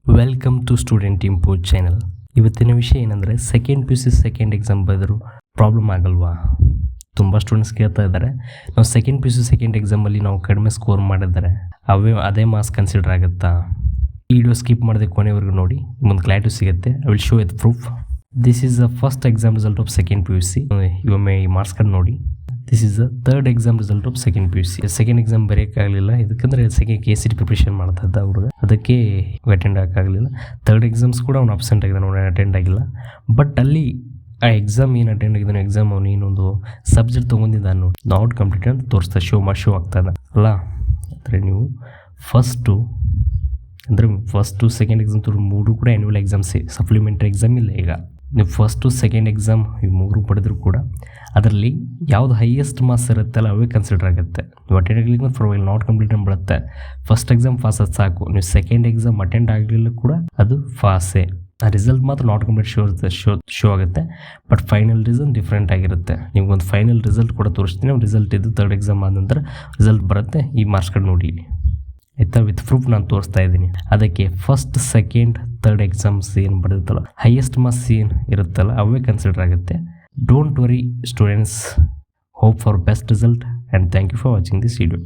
Welcome to student import channel. ಇವತ್ತಿನ ವಿಷಯ ಏನಂದರೆ second P U C second exam ಬರೆದರೂ ಪ್ರಾಬ್ಲಮ್ ಆಗಲ್ವಾ? ತುಂಬ ಸ್ಟೂಡೆಂಟ್ಸ್ ಕೇಳ್ತಾ ಇದ್ದಾರೆ, ನಾವು second P U C second ಎಕ್ಸಾಮಲ್ಲಿ ನಾವು ಕಡಿಮೆ ಸ್ಕೋರ್ ಮಾಡಿದರೆ ಅದೇ ಮಾರ್ಕ್ಸ್ ಕನ್ಸಿಡರ್ ಆಗುತ್ತಾ? ಈ ವಿಡಿಯೋ ಸ್ಕಿಪ್ ಮಾಡದೆ ಕೊನೆವರೆಗೂ ನೋಡಿ, ನಿಮ್ಮೊಂದು ಕ್ಲಾರಿಟಿ ಸಿಗುತ್ತೆ. I will show with proof. This is the first exam result of second P U C. ಇವೊಮ್ಮೆ ಈ ಮಾರ್ಕ್ಸ್ ಕಾರ್ಡ್ ನೋಡಿ. This is the third exam result of second P U C. Second exam ಬರೆಯೋಕ್ಕಾಗಲಿಲ್ಲ, ಇದಕ್ಕಂದ್ರೆ second K C T preparation ಮಾಡ್ತಾ ಇದ್ದ ಹುಡುಗ, ಅದಕ್ಕೆ attend ಆಗೋಕ್ಕಾಗಲಿಲ್ಲ. Third exams ಕೂಡ ಅವ್ನು ಅಬ್ಸೆಂಟ್ ಆಗಿದ್ದಾನೆ, ಅವನು ಅಟೆಂಡ್ ಆಗಿಲ್ಲ. ಬಟ್ ಅಲ್ಲಿ ಆ ಎಕ್ಸಾಮ್ ಏನು ಅಟೆಂಡ್ ಆಗಿದ್ದಾನೆ, ಎಕ್ಸಾಮ್ ಅವನು ಏನೊಂದು ಸಬ್ಜೆಕ್ಟ್ ತೊಗೊಂಡಿದ್ದಾನೆ ನೋಡಿ, ನಾಟ್ ಕಂಪ್ಲೀಟ್ ಅಂತ ತೋರಿಸ್ತಾ ಶೋ ಆಗ್ತಾ ಇದೆ ಅಲ್ಲ. ಅಂದರೆ ನೀವು ಫಸ್ಟು ಸೆಕೆಂಡ್ ಎಕ್ಸಾಮ್ ಮೂರು ಕೂಡ ಆ್ಯನ್ಯುವಲ್ ಎಕ್ಸಾಮ್ಸೇ, ಸಪ್ಲಿಮೆಂಟ್ರಿ ಎಕ್ಸಾಮ್ ಇಲ್ಲ. ಈಗ ನೀವು ಫಸ್ಟು ಸೆಕೆಂಡ್ ಎಕ್ಸಾಮ್ ಈ ಮೂರು ಪಡೆದರೂ ಕೂಡ ಅದರಲ್ಲಿ ಯಾವುದು ಹೈಯೆಸ್ಟ್ ಮಾರ್ಕ್ಸ್ ಇರುತ್ತಲ್ಲ ಅವೇ ಕನ್ಸಿಡರ್ ಆಗುತ್ತೆ. ನೀವು ಅಟೆಂಡ್ ಆಗಲಿಲ್ಲ ಪರವಾಗಿಲ್ಲ, ನಾಟ್ ಕಂಪ್ಲೀಟ್ ಅಂತ ಬರುತ್ತೆ. ಫಸ್ಟ್ ಎಕ್ಸಾಮ್ ಪಾಸ್ ಅದು ಸಾಕು. ನೀವು ಸೆಕೆಂಡ್ ಎಕ್ಸಾಮ್ ಅಟೆಂಡ್ ಆಗಲಿಲ್ಲ ಕೂಡ ಅದು ಪಾಸೇ. ಆ ರಿಸಲ್ಟ್ ಮಾತ್ರ ನಾಟ್ ಕಂಪ್ಲೀಟ್ ಶೋ ಆಗುತ್ತೆ. ಬಟ್ ಫೈನಲ್ ರಿಸಲ್ಟ್ ಡಿಫ್ರೆಂಟ್ ಆಗಿರುತ್ತೆ. ನಿಮ್ಗೊಂದು ಫೈನಲ್ ರಿಸಲ್ಟ್ ಕೂಡ ತೋರಿಸ್ತೀನಿ. ರಿಸಲ್ಟ್ ಇದು ಥರ್ಡ್ ಎಕ್ಸಾಮ್ ಆದ ನಂತರ ರಿಸಲ್ಟ್ ಬರುತ್ತೆ. ಈ ಮಾರ್ಕ್ಸ್ ಕಾರ್ಡ್ ನೋಡಿ ಆಯಿತಾ, ವಿತ್ ಪ್ರೂಫ್ ನಾನು ತೋರಿಸ್ತಾ ಇದ್ದೀನಿ. ಅದಕ್ಕೆ ಫಸ್ಟ್ ಸೆಕೆಂಡ್ ಥರ್ಡ್ ಎಕ್ಸಾಮ್ಸ್ ಏನು ಬರುತ್ತಲ್ಲ, ಹೈಯೆಸ್ಟ್ ಮಾರ್ಕ್ಸ್ ಏನು ಇರುತ್ತಲ್ಲ ಅವೇ ಕನ್ಸಿಡರ್ ಆಗುತ್ತೆ. Don't worry students, hope for best result and thank you for watching this video.